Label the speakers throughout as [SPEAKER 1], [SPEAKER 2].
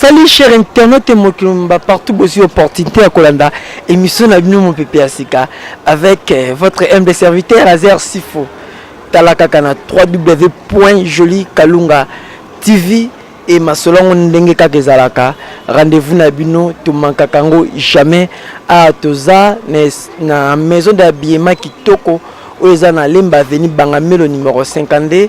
[SPEAKER 1] Salut chers internautes et Mokilumba partout aussi opportunité à Kolanda émission Nabino mon pépé Asika avec votre MD serviteur Azer Sifo Talakakana www.jolikalunga TV et Masolongo Ndenge Kakezalaka rendez-vous Nabino Tumankakango jamais à Toza na maison d'habillement Kitoko Oeza na Lemba Avenue Bangamelo numéro 52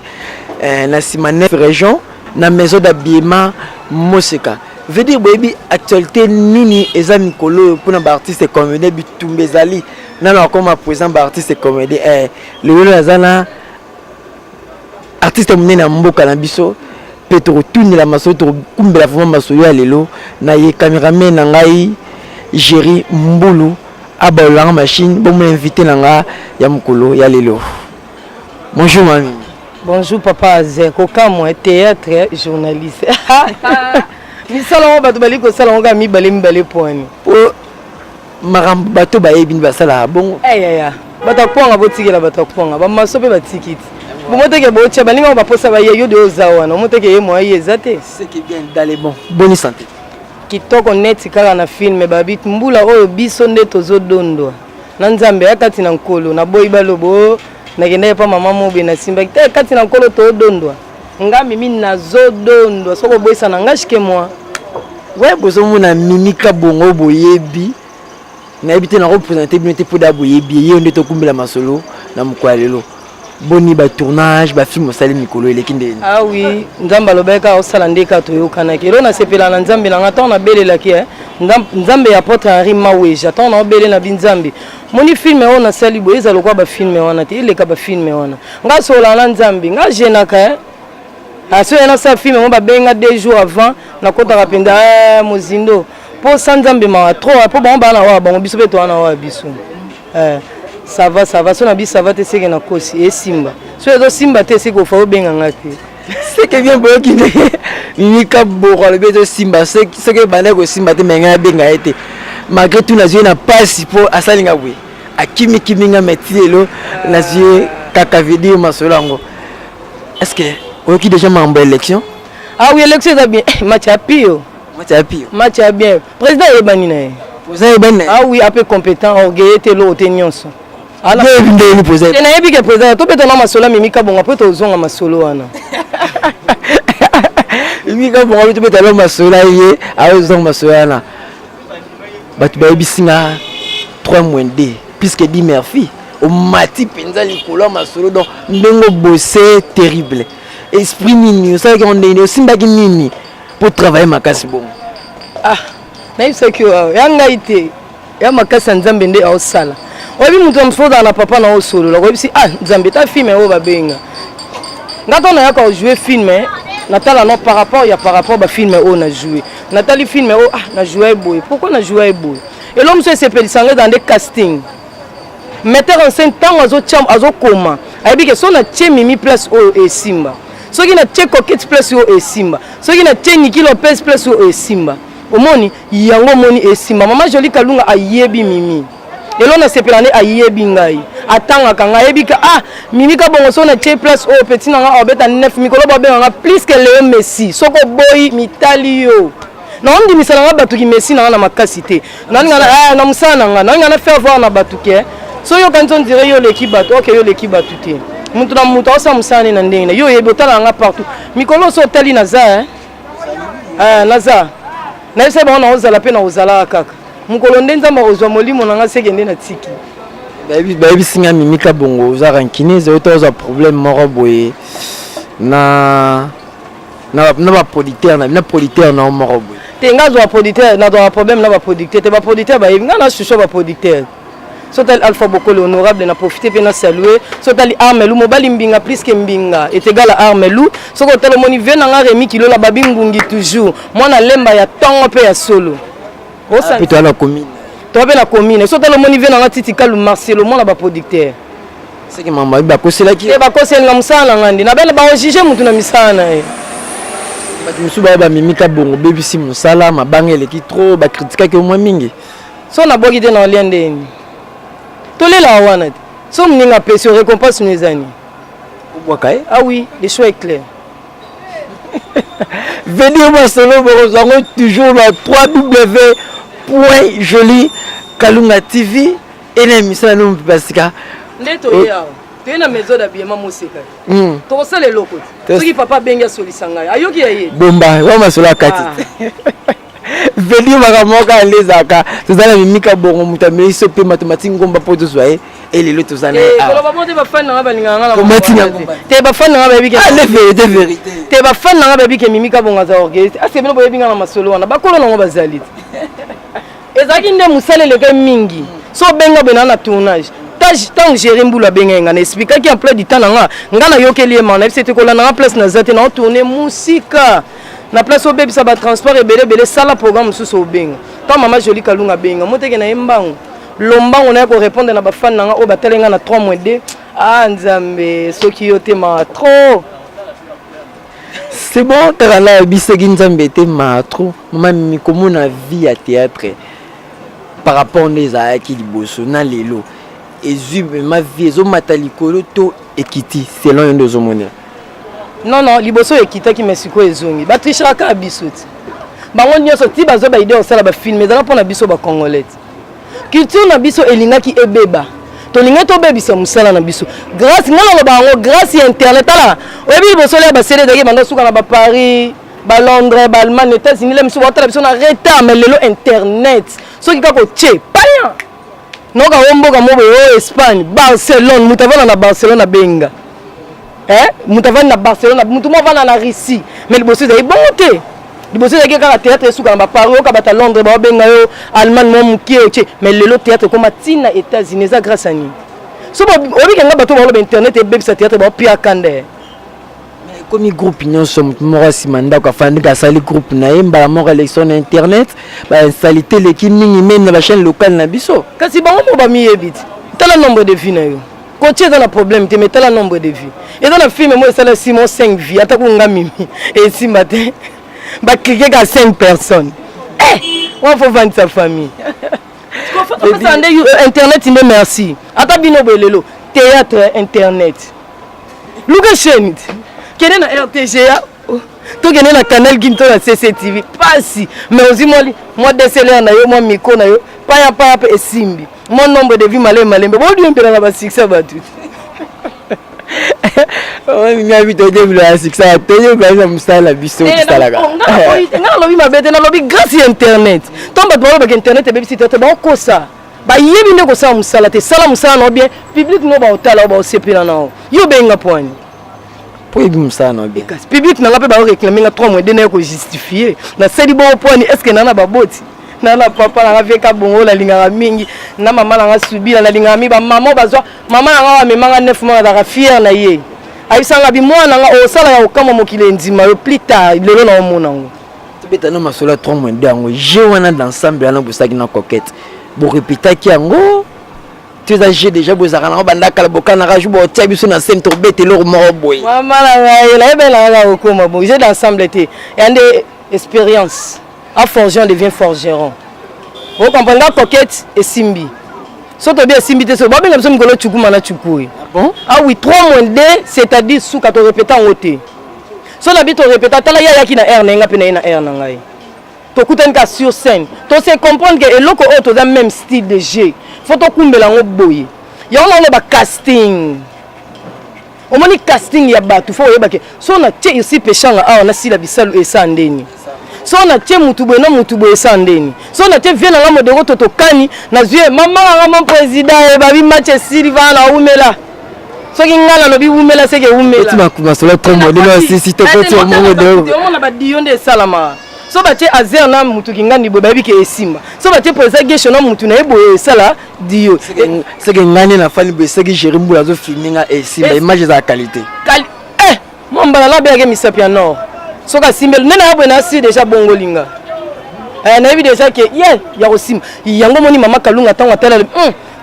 [SPEAKER 1] na Simanef région na maison d'habillement Moseka. Veut dire baby actualité nini eza mikolo pour na artiste comédien bitumbe zali na comme présent artiste comédien le azana artiste munene na mboka na biso Petro tuni la maso to kumbela vraiment maso ya lelo na ye cameraman na ngai Jerry Mbulu abalanga machine bon m'inviter na nga ya mukolo ya lelo. Bonjour mami.
[SPEAKER 2] Bonjour papa Azer, kokamwa théâtre journaliste. Ni salon bato bali ko salon ga mi bale poani.
[SPEAKER 1] O maram bato ba yebi basala bon.
[SPEAKER 2] Ya. Bato kwanga botikela bato kwanga ba masope batikiti. Bomoteke bocha balinga ba posa ba yeyo de ozawa na moteke ye mo yezate.
[SPEAKER 1] C'est qui bien d'aller bon. Bonne santé.
[SPEAKER 2] Kitoko neti kala na film babit mbula oyo biso nde tozodondwa. Na nzambe akati na nkolo na boyi balobo. Nagenda pa mama mobe na simba kati na nkolo to dondwa nga mimi nazo dondwa soko boyisa na ngashike moi
[SPEAKER 1] ouais bozo mona mimika bongo boyebi na ebité na représenter bien te poda boyebi ye onde to kumbela masolo na mkwalelo boni ba tournage ba film osali mikolo eleki ndeni
[SPEAKER 2] ah oui nzamba lobeka osala ndeka to yokana kelo na sepela na nzambe na ngata na belelaki nzambe ya Porte Henri Maweja ton na bele na binzambe moni film on sali boyeza lokwa ba film wana te ileka ba film wana nga sola na nzambe nga jenaka aso yana sa film on ba benga 2 jours avant na kota kapenda mozindo po sanzambe ma trop po ba na wa ba biso beto na wa biso ça va so na biso ça va te seke na kosi e simba so ezo simba te seke fa obenga ngati
[SPEAKER 1] c'est que bien boyo ki mimika boko le beto simba c'est que bana ko simba te menga benga ete malgré tout nazie na passe pour asalinga bwe akimi kiminga metilelo nazie kaka video masolango est-ce que oki déjà mambo élection
[SPEAKER 2] ah oui élection ça bien match à bien président ebani na
[SPEAKER 1] président ebani
[SPEAKER 2] ah oui un peu compétent orgueilleux te lo tenyonso
[SPEAKER 1] ala ndeni président
[SPEAKER 2] na yebi ke président to beto na masola mimika bonga po to zonga masolo wana
[SPEAKER 1] mimika bonga to beto na masola ye a zonga masola na batu ba bisinga 3-2 puisque dit Murphy au mati penza likolo masolo donc ndengo bosser terrible esprit nini ça qu'on est simba ki nini pour travailler makasi bon
[SPEAKER 2] ah na isa ki yanga ite ya makasi nzambe nde au sala obi mutu mfoda na papa na osolo la obi si ah nzambe ta film o babenga ngato na yaka jouer film natala non par rapport ba film o na jouer natali film o ah na jouer boy pourquoi na jouer boy et l'homme se s'appelle dans des castings metteur en scène temps azo koma ayebi ke so na tie mimi place o e simba so ki na tie coquette place o e simba so ki na tie Niki Lopez place o e simba omoni yango moni e simba mama Joli Kalunga ayebi mimi elo na sepelane ayebi ngai atanga kanga yebi ka ah mimi ka bongo so na tie place o petit na nga obeta 9 mikolo ba benga plus que Léo Messi soko boy mitali yo na on dimisala nga batuki Messi na makasi te nani nga na musana nga nani nga na faire voir na batuke so yo quand on dirait yo l'équipe batu OK yo l'équipe batu te mutu na mutu osa musana na ndenge yo yebotala nga partout mikolo so tali naza naza na yesa ba na ozala pe na ozala kaka mukolo ndenza ozwa molimo na nga sekende na tiki
[SPEAKER 1] baby singa mimika bongo za rankinize oto za problème moko boye na ba producteur na producteur na moko boye
[SPEAKER 2] tenga zo producteur na do problème na ba producteur te ba producteur ba nga na chucho ba producteur sotal Alpha Bokolo honorable na profiter pe na saluer sotal Armelou mobali mbinga plus que mbinga est égal à Armelou soko talo moni vena nga Remi kilo la babingungi toujours mwana lemba ya tongo pe ya solo
[SPEAKER 1] osa pito na commune
[SPEAKER 2] to pe na commune sotal moni vena nga Titi Kalu Marcelo mwana ba producteur
[SPEAKER 1] c'est que mama ba kosela ki
[SPEAKER 2] ba kosela musala ngandi na bele ba juger mutu na misana
[SPEAKER 1] musu ba mimika bongo BBC musala mabangele ki trop ba critiquer que moi mingi
[SPEAKER 2] so na bogi de na liendeni tolela wana so mninga pesi récompense mes amis
[SPEAKER 1] Ouakaye
[SPEAKER 2] ah oui les choix est clair
[SPEAKER 1] Venez moi solo bongo toujours na www.joli-kalunga TV et l'émission nous parce que
[SPEAKER 2] ndeto ya tu na maison d'habillement moseka to ça les locaux soki papa benga solisanga ayoki yaye
[SPEAKER 1] bomba wa masolo kati Venez makamoka lezaka tozala mimika bongo mutameli sope mathématique ngomba po tozwaye et les autres années
[SPEAKER 2] ko ba monte ba fan na ba linganga na
[SPEAKER 1] te ba fan na ba biki ah la vérité
[SPEAKER 2] te ba fan na ba biki mimika bonga za orchestre ase bino boyebi ngana masolo wana bakolo nango bazali ezaki nde musaleleke mingi so benga bena na tournage tant gérer mbula benga ngana expliquer ki en plein du temps nga ngana yokeli e mana c'était ko la na place na zate na tourner musika na place au bébé ça va transport et belé sala programme sous au benga tant maman Jolie Kalunga benga moteke na embango lombango na ko répondre na ba fan nga o batelenga na 3-2 ah nzambe soki yote ma trop
[SPEAKER 1] c'est bon tala bisegi nzambe te ma trop maman mi komona vie à théâtre par rapport aux aaki liboso na lelo ezube ma vie ezo matalikolo to ekiti selon yon deux hommes.
[SPEAKER 2] Non liboso ekitaki mesiko ezongi batrichaka bisoti bango nyonso ti bazo ba idée osala ba film ezala pona biso ba congolais culture na biso elingaki ebeba to linga to bebisa musala na biso grâce ngana lo bango grâce internet ala oyebi liboso le ba sele daki banda suka na ba Paris ba Londres ba Allemagne États-Unis le miso batala biso na retard mais lelo internet soki kako tche paya noka womboka mobo o Espagne Barcelone mutavana na Barcelone benga mutavani na Barcelone mutu mo vana na Russie mais liboso ezali bongo te liboso ezali kaka théâtre esuka na ba Paris oka bata Londres ba benga yo Allemagne mo mukie oche mais lelo théâtre koma tina États-Unis za grâce à ni so obi kenga bato ba lo internet e bebisa théâtre ba pia kande
[SPEAKER 1] mais comme groupe nyonso mutu moko simanda ka fandika sali groupe na yemba moko élection na internet ba installer télé ki mingi même na ba chaîne locale na biso
[SPEAKER 2] kasi bango mo ba miyebit tala nombre de vues na yo Coach dans le problème, tu mets le nombre de vies. Et dans le film, moi, c'est le Simon 5 vies. Attends, on a mis. Et si matin, bah cliquer à 5 personnes. On faut vendre sa famille. Internet, il me merci. Attends, bino belelo. Théâtre, internet. Louga chaîne. Quel est la RTGA? Tout est na canal Ginto na CCTV. Pas si. Mais aussi moi déceler na yo, moi miko na yo. Pas et simbi. Mon nombre de vies malé. Mais bon, Dieu me la basique ça va tout.
[SPEAKER 1] Ouais, mais ma vie de Dieu la basique ça. Tenez bien ça musta la biso qui sta là.
[SPEAKER 2] Na lobby ma bête na lobby grâce à internet. Tomba ba ba internet e bebisi tete ba ko ça. Ba yebi ne ko ça musala te sala musala no bien. Public no ba otala ba osepela na o. Yo benga point.
[SPEAKER 1] Pour y ça non bien.
[SPEAKER 2] Public na la pe ba réclamer na 3 mois de ne ko justifier. Na seli bon point est-ce que nana ba boti. Nana papa na veka bongo la linga mingi na mama na subi na linga mi ba maman bazwa mama na memanga 9 mois da fier na ye aisanga bi mwana nga o sala ya okama mokile ndima yo plus tard lelo na omona ngo
[SPEAKER 1] tobeta na masolo 3 mois ndango je wana d'ensemble na bosaki na coquette bo répétaki yango tu as déjà bozaka na banda kala bokana raju bo tia biso na scène torbete lo mo boy
[SPEAKER 2] mama na nga la bela na okoma bo j'ai d'ensemble été yande expérience. Un forgeron devient forgeron. Vous comprenez la coquette et Simbi. Si tu as Simbi, tu as bien besoin de Tchoukoumana Tchoukoui. Ah oui, 3 moins 2, c'est-à-dire sous quand tu répètes en haute. Si tu as répété, tu as yaki na air, na air nangai. Tu as cas sur scène. Tu sais comprendre que l'autre autre dans même style de jeu. Faut que tu aies un boy. Il y a un casting. Au moins casting ya batu faut yeba ke so na tie ici péchanga ah on a si la bisalu et sandeni. So na tie mutubo na mutubo esandeni so na tie vient na modero totokani na zue mama nga mon président e babi match Silva na umela so ki ngala lobi umela seke umela
[SPEAKER 1] tu makuma solo tombo de no si to ko ti o mo modero
[SPEAKER 2] o mona ba dionde salama so ba tie azer na mutu ki ngani bo babi ke esimba so ba tie président gestion na mutu na ebo sala dio
[SPEAKER 1] seke ngani na fali be seke jerimbu azo filminga esimba image za qualité
[SPEAKER 2] mon bala la be ke misapia no so ka simbel nena abo na si déjà bongolinga na ebi déjà que ya osim yango moni mama Kalunga tango atala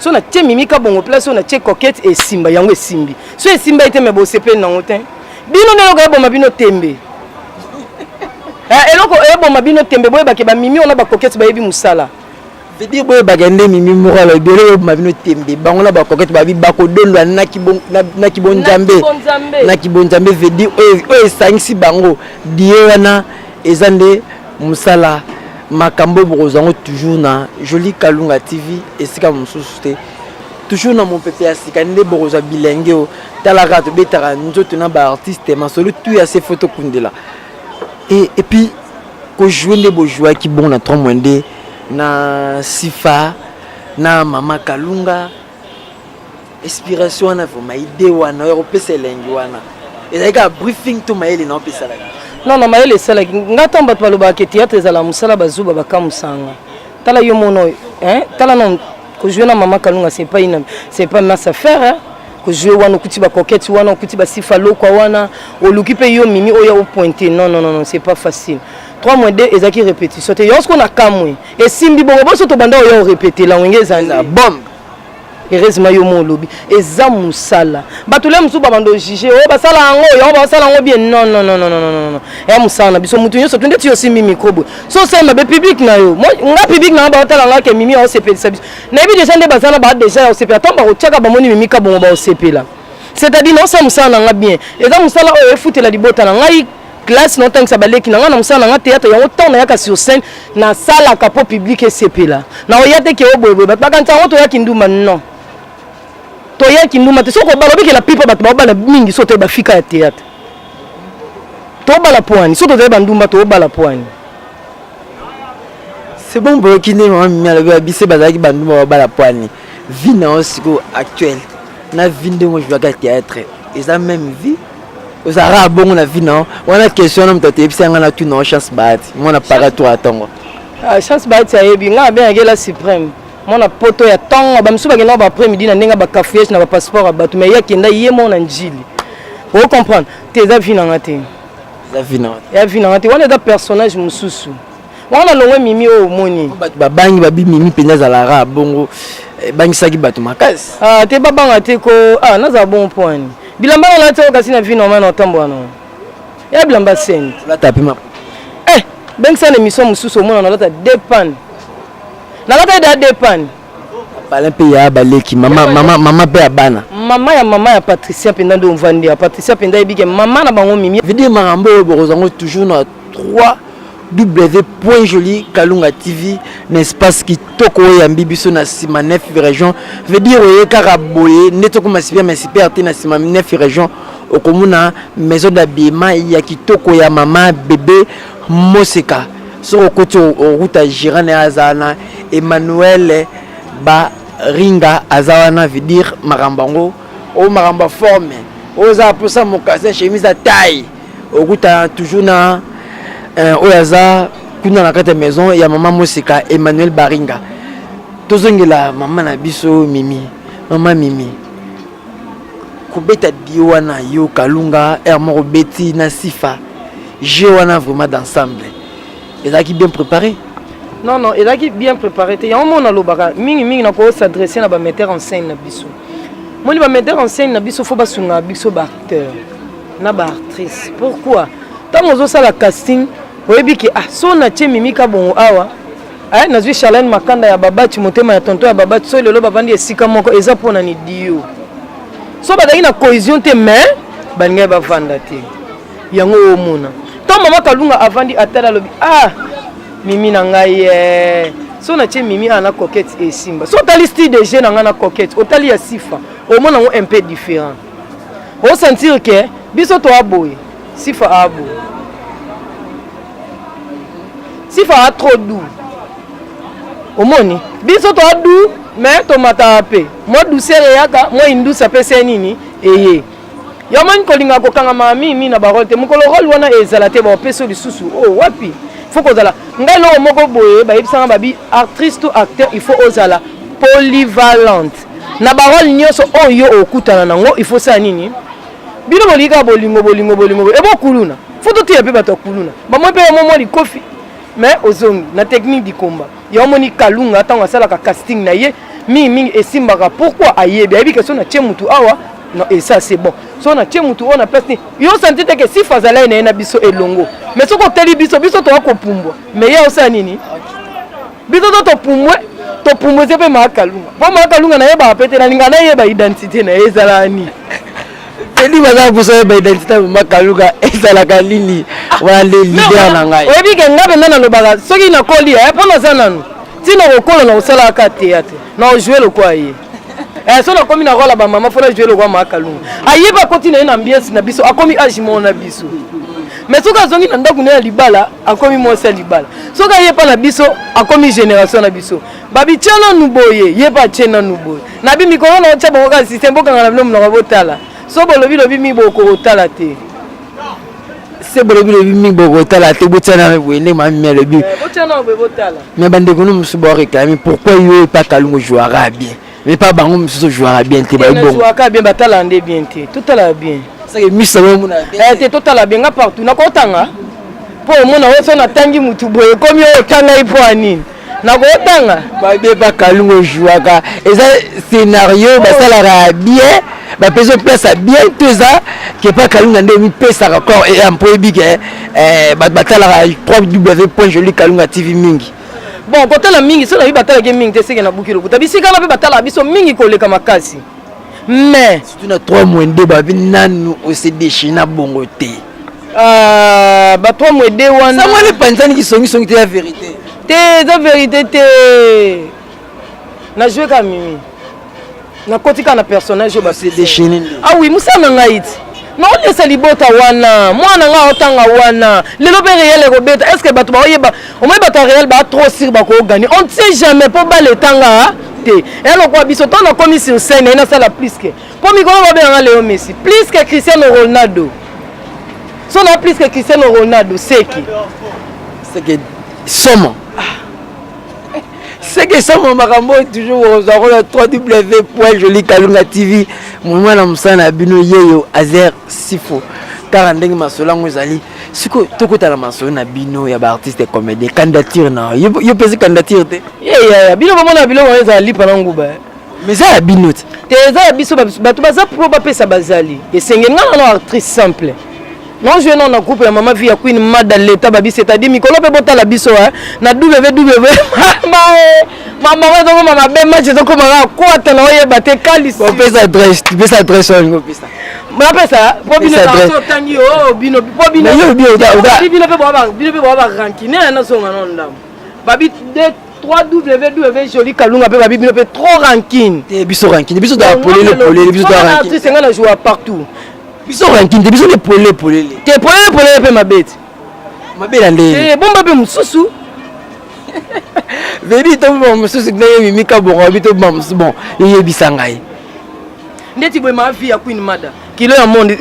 [SPEAKER 2] so na tie mimika bongo place so na tie coquette et simba yango esimbi so esimba ite me bo sepe na ngotin bino ne ko ebo mabino tembe eloko ebo mabino tembe boye ba ke ba mimi ona ba coquette ba yebi musala
[SPEAKER 1] veut dire boye bagende mimi moralo biolo mabino tembe bangola ba kokete babi bakodondo na kibon jambe na kibon jambe veut dire o sangisi bango diwana ezande musala makambo bozango toujours na Joli Kalunga TV esika mususu te toujours na mon pépé asika nde boza bilenge o talaka to betara nzoto na ba artiste masolo tu ya ces photos kundela et puis ko jouer les beaux joueurs qui bon na 3 mois na Sifa na Mama Kalunga inspiration na voma idée wana européen lengi wana et ka briefing to maele na opesa la
[SPEAKER 2] non maele sala ngata mbat paloba ke théâtre za la musala bazuba bakamusanga tala yo mono tala non ko jouer na Mama Kalunga c'est pas masse à faire hein ko jouer wana kuti ba coquette wana kuti ba Sifa lokwa wana olukipe yo mimi oya au pointer non c'est pas facile 3 mois de ezaki répétition te yosko na kamwe et simbi bongo boso to banda oya répéter la ngenge za bombe heureusement yo mon lobby eza musala batule musu babando juger o basala ngo yo basala ngo bien non ya musana biso mutu nyoso tunde ti yo simbi microbe so c'est ma public na yo nga public na ba otala nga ke mimi o sepelisa biso na bi déjà nde basala ba déjà o sepela tomba ko tchaka ba moni mimi ka bongo ba o sepela c'est-à-dire non ça musala nga bien eza musala o efutela libota na ngai classe non tant que ça baleki na ngana musala nga théâtre ya autant na yaka sur scène na sala ka po public et sepela na o yate ke o boyeboy ba kan tango to ya kinduma non to ya kinduma te soko balobi ke la pipa bat ba mingi soto ba fika ya théâtre to bala poani soto te ba ndumba to bala poani
[SPEAKER 1] c'est bon pour qui ne m'a mis à bise bazaki banduma bala poani vie na osiko actuelle na vie de moi je vais théâtre et ça même vie aux arabes bon la vie non on a question on t'a epsi ngana tu non chance bat moi na para toi atongo
[SPEAKER 2] chance bat ya yebi nga bien ngela suprême moi na poto ya tongo ba msuba ngena ba après midi na ndenga ba café na ba passeport abatu mais yakenda yemo na njili vous comprendre tes avis na ngate
[SPEAKER 1] za vie non
[SPEAKER 2] ya vie na ngate wana da personnage mususu wana longwe mimi o moni
[SPEAKER 1] ba bangi ba bi mimi penza za la bongo bangi saki batu makasi
[SPEAKER 2] te babanga te ko naza bon point bilamba na tso kasi na vie normal na tambo na ya bilamba sen
[SPEAKER 1] la tapima
[SPEAKER 2] ben ça émission mususu mona na lata dépend na lata da dépend
[SPEAKER 1] bala pe ya baleki mama pe abana
[SPEAKER 2] mama ya Patricia Penda ndo mvandi ya Patricia Penda ebike mama na bango mimi
[SPEAKER 1] vidi marambo bozango toujours na 3 w.Joli Kalunga TV n'espace qui toko ya mbibiso na sima 9 région veut dire oye karaboye netoko masipia masipia na sima 9 région okomuna maison d'habillement ya kitoko ya mama bébé Moseka so koti route Girane azana Emmanuel ba ringa azawana veut dire marambango o maramba forme oza posa mokase chemise à taille okuta toujours na oyaza kuna na kata maison ya mama Moseka Emmanuel Baringa tozongela mama na biso mama mimi kubeta diwana yo Kalunga moko beti na Sifa je wana vraiment d'ensemble ezaki bien préparé
[SPEAKER 2] non ezaki bien préparé te ya mona lobaka mingi na ko s'adresser na ba metteur en scène na biso moni ba metteur en scène na biso faut basunga biso ba acteur na ba actrice pourquoi tant ozo sala casting oyebi ki so na tie mimi ka bon awa nazwi Charlène Makanda ya babati motema ya tonton ya babati so lelo babandi esika moko eza pona ni dio so badaki na cohésion te mais balinga bavanda te yango omona to Mama Kalunga avandi atala lobi mimi na ngai so na tie mimi ana coquette esimba so tali style de jeu na ngana coquette otali ya Sifa omona ngo un peu différent o sentir que biso to aboye Sifa aboye Sifa a trop doux. Au moni, biso to doux, mais tomata pe. Moi douceur yaka, moi indu sa pe senini eye. Yaman kolinga ko kanga mami na barote. Mukolo rôle wana ezala te ba peso lisusu. Wapi? Faut ko zala. Ngai no moko boye ba yebisanga babi actrice to acteur, il faut ozala polyvalente. Na barole nyoso oyo okutana nango, il faut ça nini? Bino bolika bolingo. E bo kuluna. Faut to tie pe bato kuluna. Ba mo pe mo li kofi. Mais ozongi na technique du combat ya moni Kalunga tanga sala ka casting na ye mingi esimbaka pourquoi ayebi ayebi que so na tie mutu awa non et ça c'est bon so na tie mutu on a place yo senti que si fazala na biso elongo mais soko teli biso to ko pumbwa mais ya osa nini biso to pumbwe to promoser pe Makalunga po Makalunga na yeba pete na linga na yeba identité na ezalani
[SPEAKER 1] Eli baza kusoya ba identité Makalunga ezalaka lini wala leader na ngai
[SPEAKER 2] oyebi ke ngabe nana lobaka soki na koli po na zananu tina kokola na osala ka théâtre na jouer le quoi ye so na komi na rola ba mama fona jouer le quoi Makalunga ayeba continue na ambiance na biso akomi age na biso mais soka zongi na ndako na libala akomi mosa libala soka yepa na biso akomi génération na biso babi tchana nuboye yepa tchena nuboye na bi mikolo na otcha boka système boka na bino na botala so bolobi lobi mi boko otala te
[SPEAKER 1] se bolobi lobi mi boko otala te botana me boye ma mi le bi
[SPEAKER 2] botana be botala
[SPEAKER 1] mais bande ko nous se boire quand même pourquoi yo pas Kalunga jouera bien mais pas bango muso jouera bien te ba bon
[SPEAKER 2] jouera bien batala ndé bien te tout ala bien
[SPEAKER 1] ça que misa we muna
[SPEAKER 2] te tout ala bien partout na kotanga po mona weso na tangi mutu boye komi otanga ipo anini na kotanga
[SPEAKER 1] ba be pas Kalunga jouera et ça scénario ba ça la bien ba peso place bien tout ça que pas Kalunga ndé mi pesa encore et un peu big ba batala 3w.joli Kalunga TV mingi
[SPEAKER 2] bon côté la mingi so na batala ke mingi te seke na bukilo kuta bisika na be batala biso mingi koleka makasi mais
[SPEAKER 1] surtout na 3 mois de ba nanu au CD China bongo te
[SPEAKER 2] ba 3 mois de wana
[SPEAKER 1] ça moi les panzani qui sont la vérité
[SPEAKER 2] la vérité te na jouer comme mimi na kotika na personnage ba
[SPEAKER 1] CD China
[SPEAKER 2] ah oui musa na ngaiti non laisse libota wana mwana nga otanga wana lelo pe réel ko beta est-ce que bato ba oyeba au moins bato réel ba trop sur ba ko gagner on ne sait jamais pour ba le tanga te et lo kwa biso to na komi sur scène ina sala plus que pour mi ko ba be Léo Messi plus que Cristiano Ronaldo so na plus que Cristiano Ronaldo c'est
[SPEAKER 1] que somme c'est que somme makambo toujours aux 3w.joli Kalunga TV moi na musana bino yeyo azer sifo car ndenge masolango ezali siko tokota na masolo na bino ya ba artiste comédien candidature na yo pesi candidature te
[SPEAKER 2] ya bino bomona bilo ezali pana nguba
[SPEAKER 1] mais ça ya bino
[SPEAKER 2] te za biso bato baza pro ba pesa bazali esengeli ngana na actrice simple non je non na groupe ya mama vie ya Queen Mada l'état babi c'est-à-dire mikolo pe botala biso na www mama wa donc mama be match donc mama quoi te na oyeba te kalisi
[SPEAKER 1] on peut s'adresse tu peux s'adresse on peut ça
[SPEAKER 2] ma pesa po bino na tangi bino po bino bino pe ba rankine na songa non ndam babi de 3w.joli Kalunga pe babi bino pe trop ranking
[SPEAKER 1] te biso ranking biso da polele biso da ranking
[SPEAKER 2] tu senga na jouer partout
[SPEAKER 1] biso ranking te biso le polele
[SPEAKER 2] te polele pe mabeti
[SPEAKER 1] mabela ndé
[SPEAKER 2] te bomba pe mususu
[SPEAKER 1] vedi to bon mususu ndé mimika bongo bito bon yebisa ngai
[SPEAKER 2] ndeti boy ma vie ya Queen Mada kilo ya monde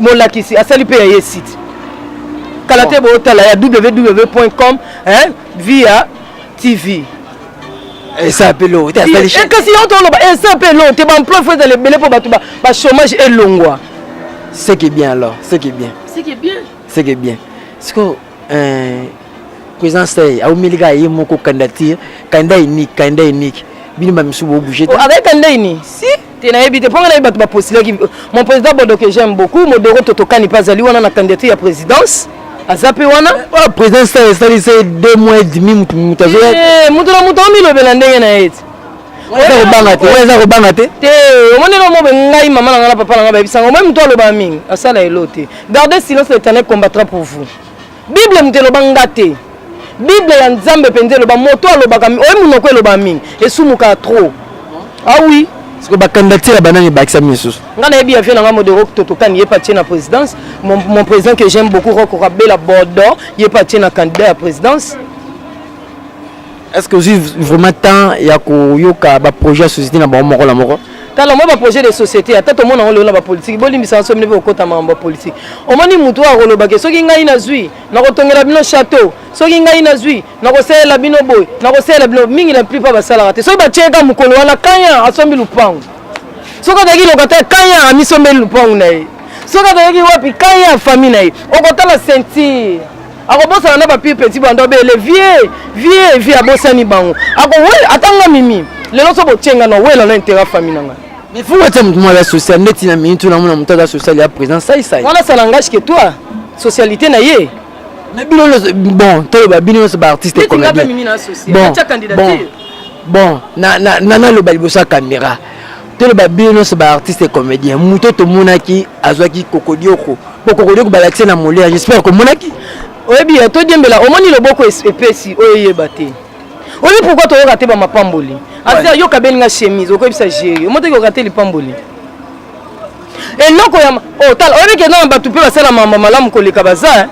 [SPEAKER 2] molakisi asali pe ya site kala te bo tala ya www.com via TV
[SPEAKER 1] et ça appelle te asali
[SPEAKER 2] et kasi on to loba et ça appelle te ba emploi faut dans les belé pour bato ba chômage et longwa
[SPEAKER 1] c'est qui est bien alors c'est qui est bien c'est que président say au miliga yi moko candidature candidat unique bino ba misu bo bouger
[SPEAKER 2] avec candidat ini si te na ebité pour na bato ba postuler mon président Bodo que j'aime beaucoup Modero Totokani pas ali wana na candidature ya présidence azape wana
[SPEAKER 1] président say c'est 2 mois et demi mutazo
[SPEAKER 2] mutu mi lobela ndenge na eti
[SPEAKER 1] weza kobanga te
[SPEAKER 2] te omoni no mobe ngai mama na ngala papa na ngaba bisanga moi mutu aloba mingi asala elote gardez silence l'Éternel combattra pour vous Bible mutu eloba ngate Bible ya Nzambe penze eloba moto alobaka oyi munoko eloba mingi esumuka trop ah oui
[SPEAKER 1] parce que ba candidature banani bakisa misusu
[SPEAKER 2] ngana yebi afia nga Modero Totokani yepa tie na présidence mon président que j'aime beaucoup Roko Rabela Bordeaux yepa tie na candidat à présidence.
[SPEAKER 1] Est-ce que vous avez vraiment temps ya koyoka ba projet de société na ba moko la moko
[SPEAKER 2] tala moi ba projet de société ata to mona ngolo ba politique bolimbisa nso mine ko kota mamba politique omoni mutu akoloba ke soki ngai na zui na kotongela bino château soki ngai na zui na kosela bino boy na kosela bino mingi la plupart ba sala te soki ba cheka mukolo wana kanya asombi lupango soki dagi lokata kanya amisombi lupango na ye soki dagi wapi kanya famille na ye okotala sentir akobosana na papier petit bando be le vieux abosani bango ako we atanga mimi lelo so bochenga na wela na intérêt famille nanga
[SPEAKER 1] mais faut que tu me la social net na minute na mona mutada social ya président ça
[SPEAKER 2] wana ça langage que toi socialité na ye
[SPEAKER 1] mais bino bon to ba bino so ba artiste comédien
[SPEAKER 2] bon
[SPEAKER 1] bon na le balibosa caméra tout le babino c'est ba artiste et comédien muto to monaki azwaki kokodioko kokodioko balaxé na molé j'espère que monaki
[SPEAKER 2] oyebi to diembela omoni loboko epesi oyeba te oyebi pourquoi to raté ba mapamboli asa yo kabelinga chemise okobisa gérer omote ko raté lipamboli et noko ya tal oyebi ke na batu pe basala mama malamu koleka baza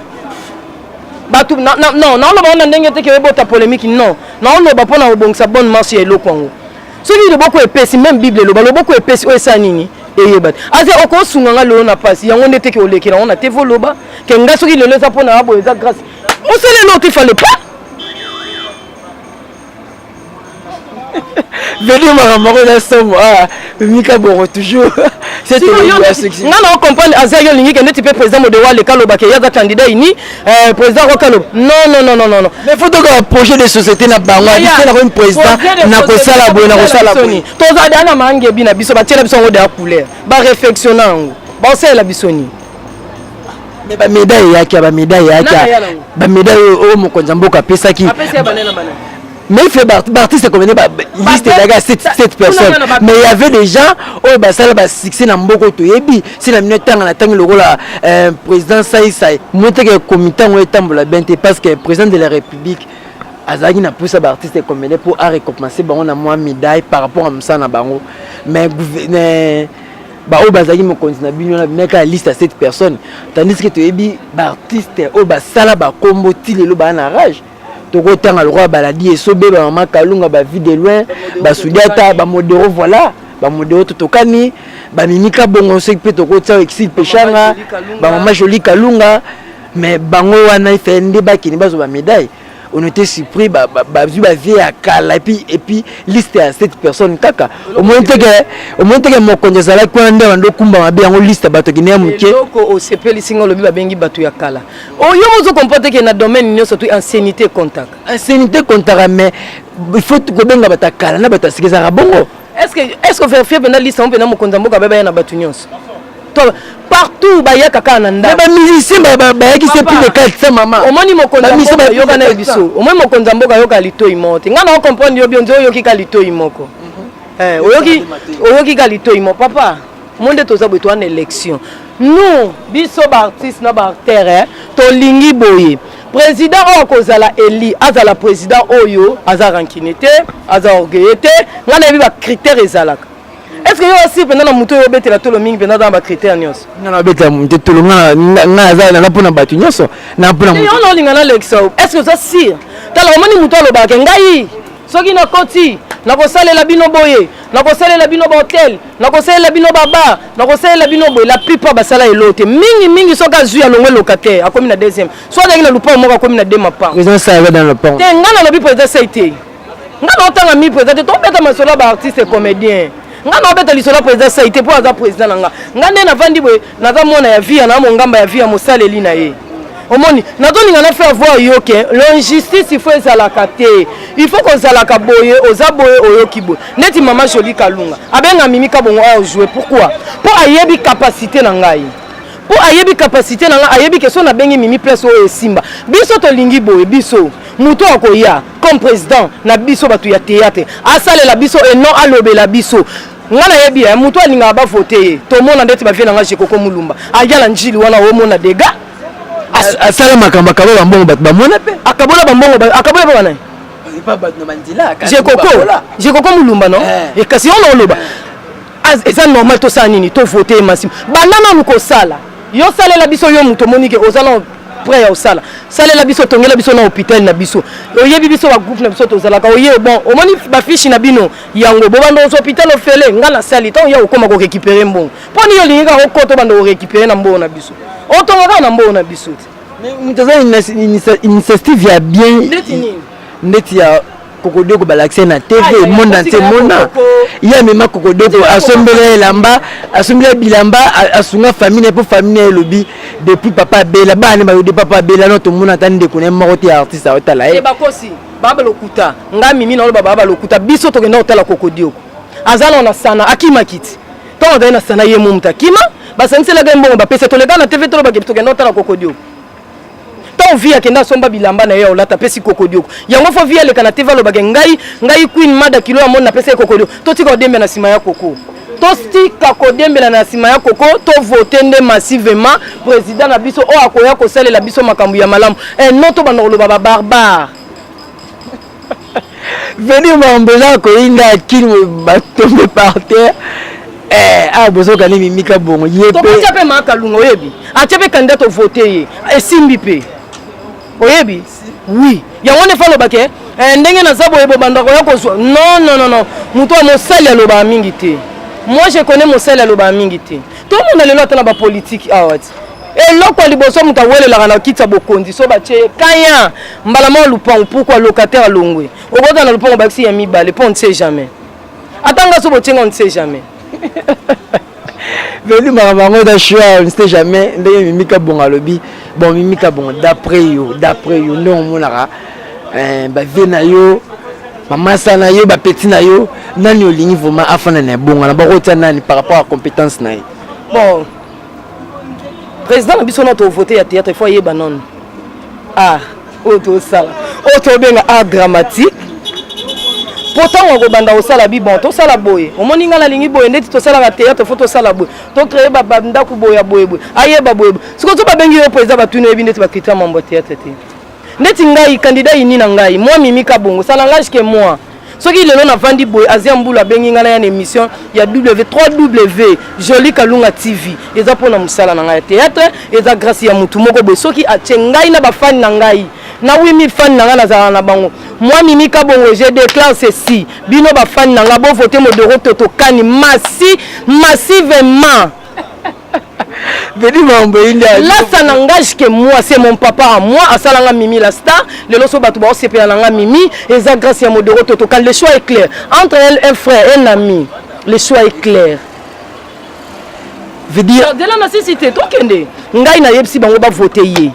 [SPEAKER 2] batu non loba na ndenge te ke bota polémique non loba pona obongisa bonne marche ya lokongo soki loboko epesi même bible loba loboko epesi oyo esa nini eyeba te ase okosunganga lelo na pasi yango nde te ke olekela ngo na te voloba ke nga soki lelo eza mpona abo eza grâce osaleli oki fallait pas
[SPEAKER 1] venu makamako na somo mika boro toujours c'est
[SPEAKER 2] nga na comprendre aza yo lingi ke ndeti pe président modewa leka loba ke yaza candidat ini président rokalo non
[SPEAKER 1] mais faut donc un projet de société na bango c'est na une président na kosala boye na kosala boye
[SPEAKER 2] toza dana mange bi na biso ba tiela biso ngo de couleur ba réflexionnant ngo ba sala bisoni
[SPEAKER 1] mais ba médaille yaki ba médaille o mokonza mboka pesaki mais il fait artiste comme liste d'aga 7 personnes mais il y avait des gens oh bah ça va succès na mboko to yebi c'est la minute tanga na tangi loko la président sai monte que comité on etambola bente parce que président de la république azaki na poussa ba artiste comme pour récompenser bango na moi médaille par rapport à ça na bango mais gouverneur ba o bazaki mo continue bino na meka liste à 7 personnes tandis que to yebi ba artiste o ba sala ba kombo tilelo ba na rage toko tanga le roi baladi et sobe ba mama kalunga ba vie de loin ba sudiata ba modero voilà ba modero totokani ba mimika bongo se pe toko tsa exil pechanga ba mama joli kalunga mais bango wana ifende ba kini bazo ba médaille on était surpris ba vie à kala et puis liste à 7 personnes kaka au moins que mon konjeza la kwa nda ndo kumba mabe yango liste bato kinia muke
[SPEAKER 2] loko o sepeli singo lobi ba bengi bato ya kala o yo mozo comporter que na domaine nyo surtout ancienneté contact
[SPEAKER 1] mais il faut que benga bata kala na bata sikeza bongo
[SPEAKER 2] est-ce que faire pendant liste on peut na mokonza mboka baba ya na bato nyonso partout baya kaka na nda
[SPEAKER 1] ba musicien ba qui c'est plus de 400 maman
[SPEAKER 2] omoni mokonza mboka yoka na biso omoni mokonza mboka yoka litoi mote nga na comprendre yo bionzo yoki ka litoi moko oyoki ka litoi mo papa monde toza bwe to en élection nous biso ba artiste na ba acteur to lingi boye président o kozala eli azala président oyo aza rankinité aza orgueillité nga na bi ba critères ezalaka. Est-ce que vous aussi pendant la moto vous bête la tolo mingi pendant dans ba critères nyos
[SPEAKER 1] non na bête la moto tolo nga za na pona batu nyos na pona moto
[SPEAKER 2] on linga na l'exo est-ce que ça sir tala omoni moto lo ba ke ngai soki na koti na ko salela bino boye na ko salela bino ba hotel na ko salela bino baba na ko salela bino boye la plupart ba sala elote mingi soka zu ya longwe locataire akomi na deuxième soit dans le pont moko akomi na deux mapa
[SPEAKER 1] président ça va dans le pont
[SPEAKER 2] te nga na lobi président ça été nga na otanga mi président to beta masola ba artiste et comédien nga na obeta lisola président ça été pour aza président nga nde na vandi boye na za mona ya vie na mo ngamba ya vie ya mosaleli na ye omoni na to ninga na faire voir yo ke l'injustice il faut ezalaka te il faut qu'on zalaka boye oza boye oyoki boye neti mama joli kalunga abenga mimika bongo a jouer pourquoi pour ayebi capacité na ngai pour ayebi capacité na ngai ayebi ke so na bengi mimi place o esimba biso to lingi boye biso muto akoya comme président na biso batu ya théâtre asalela biso et non alobela biso ngana yebi ya muto alinga ba voter to mona ndeti ba vie na nga Jekoko Mulumba ayala njili wana o mona dega
[SPEAKER 1] asala makamba kabo bambongo bat bamona pe
[SPEAKER 2] akabola bambongo akabola ba nani
[SPEAKER 1] pas bat no mandila
[SPEAKER 2] Jekoko Mulumba non et kasi on loba eza normal to sa nini to voter massimo banana nuko sala yo salela biso yo muto monike ozala prêt ya osala salela biso tongela biso na hôpital na biso oyebi biso ba groupe na biso tozalaka oye bon omoni ba fiche na bino yango bo bando hôpital ofele ngala sali to ya okoma ko récupérer mbongo poni yo linga ko koto bando récupérer na mbongo na biso otonga na mbongo na biso
[SPEAKER 1] mais mutaza initiative ya bien ndeti ya Kokodoko balaxé na TV monde entier mona ya mema Kokodoko assemblée lamba assemblée bilamba asunga famille pour famille lobby depuis papa bela bana ba de papa bela no to mona tande ko ne moko artiste otala
[SPEAKER 2] e bakosi baba lokuta nga mimi na baba lokuta biso to kenda otala Kokodoko azala na sana akima kiti to on na sana ye mumta kima basanisela ga mbongo ba pesa to le na TV to ba kito kenda otala Kokodoko to tant vie akenda somba bilamba na ye olata pesi kokodioko yango fo vie le kana te valo bage ngai queen mada kilo ya mona pesi kokodioko to tika odembe na sima ya koko to stika kodembe na sima ya koko to voter nde massivement président na biso o akoya ko salela biso makambu ya malamu non to banolo baba barbare
[SPEAKER 1] venir m'embêter ko inda kini ba tomber par terre bozo kani mimika bongo yepe
[SPEAKER 2] to pa chape makalunga oyebi a chape candidat to voter ye esimbi pe oyebi oui yango ne falo bake ndenge na zabo yebo bandako yako non muto mosali aloba mingi te. Moi je connais mosali aloba mingi te to mona lelo atana ba politique awati eloko liboso muta wele la kana kitsa bokondi so ba che kanya mbala mo lupango pourquoi locataire longwe oboza na lupango bakisi ya mibale po on ne sait jamais atanga so bochenga on ne sait jamais
[SPEAKER 1] venu marabango da choix on ne sait jamais ndenge mimika bonga lobi bon mimika bonga d'après yo non monaka ba vena yo mama sana yo ba petit na yo nani olingi vraiment afana na bonga na bakota nani par rapport à compétence na
[SPEAKER 2] bon président na biso na to voter ya théâtre faut yeba non auto sala auto benga art dramatique pourtant on banda osala bi bon to sala boye omoni ngala lingi boye ndeti to sala ka théâtre faut to sala boye to créer ba banda ku boya boye ayeba boye siko to ba bengi yo président ba tunu ebi ndeti ba critère mambo théâtre te ndeti ngai candidat ini na ngai moi mimika bongo sala ngage que moi soki lelo na vandi boye azia mbula bengi ngala ya émission ya W3W Joli Kalunga TV eza pona musala na ngai théâtre eza grâce ya mutu moko boye soki atie ngai na ba fan na ngai na 8000 fan na ngai na bango moi mimika bongo je déclare ceci bino ba fan na ngai bo voter Modero Totokani massivement. Là ça n'engage que moi, c'est mon papa à moi, à Salanga Mimi la star, le loso batouba au CP Alanga Mimi, et ça grâce à Modero Totokani, le choix est clair. Entre elle, un frère, un ami, le choix est clair.
[SPEAKER 1] Veut dire
[SPEAKER 2] de la nécessité, toi kende, ngai na yebsi bango ba voter yé.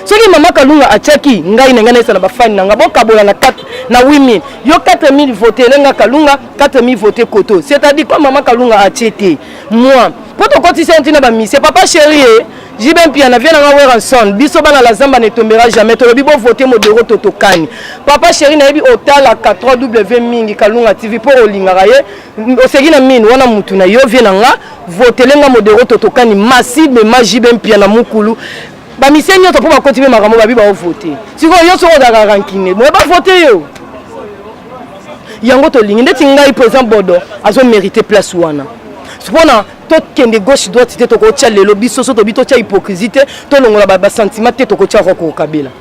[SPEAKER 2] Soki mama Kalunga achaki ngai na ngana sana ba fan na ngabo kabola na 4 na 8000 yo 4000 voter lenga Kalunga 4000 voter koto c'est-à-dire quoi mama Kalunga achete moi poto koti senti na ba mi c'est papa chéri Jibem pia na vient na ngawera son biso bana la zamba ne tombera jamais to bibo voter Modero Totokani papa chéri na yebi otala 3W mingi Kalunga TV pour olinga ye osegi na mine wana mutu na yo vient nga voter lenga Modero Totokani massivement Jibem pia na mukulu ba misenyo to pour continuer makambo ba biba voter siko yo so odaka rankine mo ba voter yo yango to lingi ndeti ngai président Bodo azo mériter place wana sipona to kende gauche droite te to ko tia lelo biso so to bito tia hypocrisie to longola ba sentiment te to ko tia ko kabila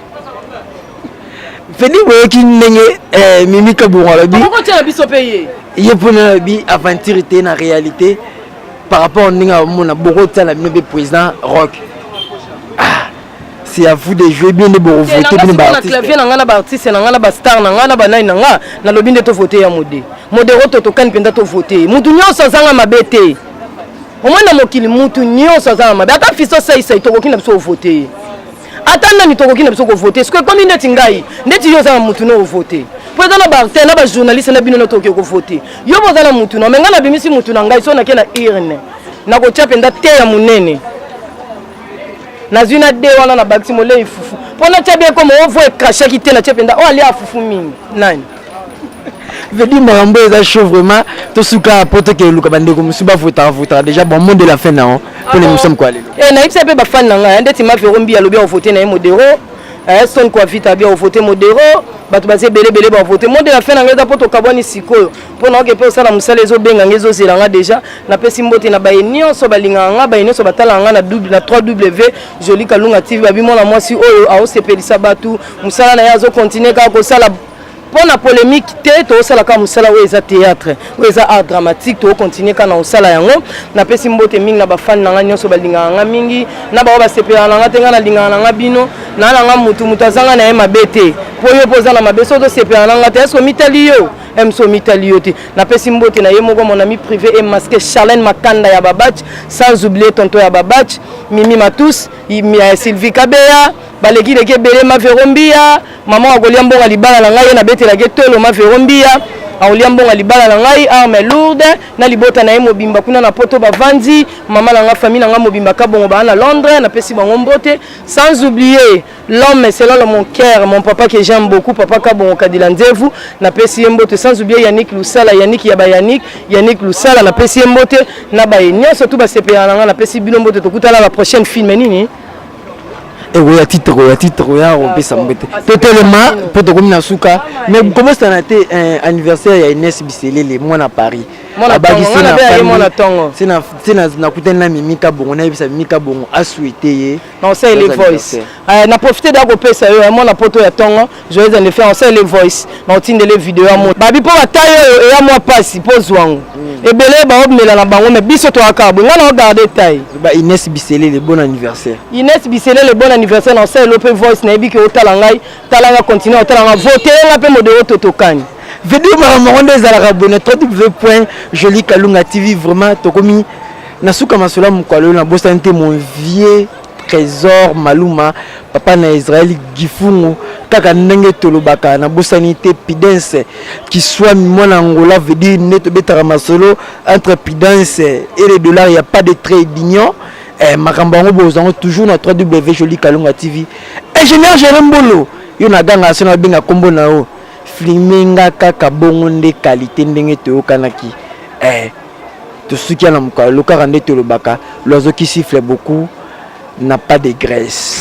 [SPEAKER 1] Fedi boye ki ndenge mimika bonga la bi
[SPEAKER 2] ko tia biso payer
[SPEAKER 1] ye pona bi aventure te na réalité par rapport à ndinga mona boko tia la bino be président rock. C'est à vous de jouer bien de bon voter bien ba artiste.
[SPEAKER 2] Na clavier na ngana ba artiste na ngana ba star na ngana ba nai na nga na lobi nde to voter ya Modero Totokani penda to voter. Mutu nyonso zanga mabete. Omwana mokili mutu nyonso zanga mabete. Ata fiso sai to kokina biso voter. Ata nani to kokina biso ko voter. Parce que comme ndeti ngai, ndeti yo zanga mutu no voter. Président na ba artiste na ba journaliste na bino na to ko voter. Yo bozala mutu no menga na bimisi mutu na ngai so na kena irne. Na ko tia penda te ya munene. Nazuna de wana na bakisi molei fufu pona tia bien comme on voit cracher qui te na tia penda o ali afufu mingi nani
[SPEAKER 1] veut dire marambo eza chaud vraiment to suka poto ke luka bande ko musuba voter déjà bon monde de la fin na pour les musom quoi lelo
[SPEAKER 2] na ipse pe ba fan na nga ndeti ma verombi ya lobi o voter na Modero son quoi vita bien o voter Modero batu base belé ba voter monde de la fin na nga poto kaboni sikoyo pona ke pe sala musala ezo benga ngezo zelanga déjà na pesi mbote na ba nyonso balinga nga ba nyonso batala nga na 3W Joli Kalunga TV ba bimona mwasi oyo a osepelisa batu musala na yazo continuer ka ko sala pona polémique te to sala ka musala oyo eza théâtre oyo eza art dramatique to continuer ka na osala yango na pesi mbote mingi na ba fan na nga nyonso balinga nga mingi na ba sepela na nga tenga na linga na nga bino na nga mutu azanga na ye mabete po yo poza na mabeso to sepela na nga te est-ce que mitali yo emso mitali yo te na pesi mbote na ye moko mon ami privé et masqué Charlène Makanda ya Babach sans oublier tonto ya Babach Mimi Matous Sylvie Kabeya baleki leke belé ma verombia maman akolia mbonga libala na ngai na bete la getolo ma verombia aolia mbonga libala na ngai arme lourde na libota na ye mobimba kuna na poto bavandi mama na nga famille na nga mobimba kabongo ba na Londres na pesi bango mbote sans oublier l'homme selon mon cœur mon papa que j'aime beaucoup papa kabongo kadila ndevu na pesi mbote sans oublier Yannick Lusala Yannick ya ba Yannick Lusala na pesi mbote na ba nyonso tout ba sepela na nga na pesi bino mbote tokutana la prochaine film nini
[SPEAKER 1] et ya titre ya pesa mbete totelema poto komina suka mais comment ça a été anniversaire ya Inès Biselele moi na Paris na kutana mimika bongo na bisa mimika bongo a souhaité
[SPEAKER 2] non c'est les voice na profiter da ko pesa yo moi na poto ya tongo joyeux anniversaire on sait les voice na otinde les vidéos mo babi po bataille ya moi passe pose wangu ebele ba obmela na bango mais biso to akabo ngana regarder taille
[SPEAKER 1] ba Inès Biselele bon anniversaire
[SPEAKER 2] Inès Biselele bon anniversaire na sait l'open voice na ebi ke otala ngai talanga continuer otala nga voter nga pe modelo totokani
[SPEAKER 1] vidéo maronde ezalaka bonne www.jolikalunga TV vraiment tokomi nasuka masolo mukwalo na bosante mon vieux trésor maluma papa na Israël gifungu kaka ndenge tolobaka na bosanité Pidence qui soit mona Angola veut dire neto betara masolo entre Pidence et les dollars il y a pas de trait d'union makambo ngo bozango toujours na www.jolikalunga TV ingénieur Jérôme Bolo yo na ganga sona benga kombo na o filmenga kaka bongo nde qualité ndenge toyokanaki tosuki na mukalo kaka nde tolobaka l'oiseau qui siffle beaucoup n'a pas de graisse.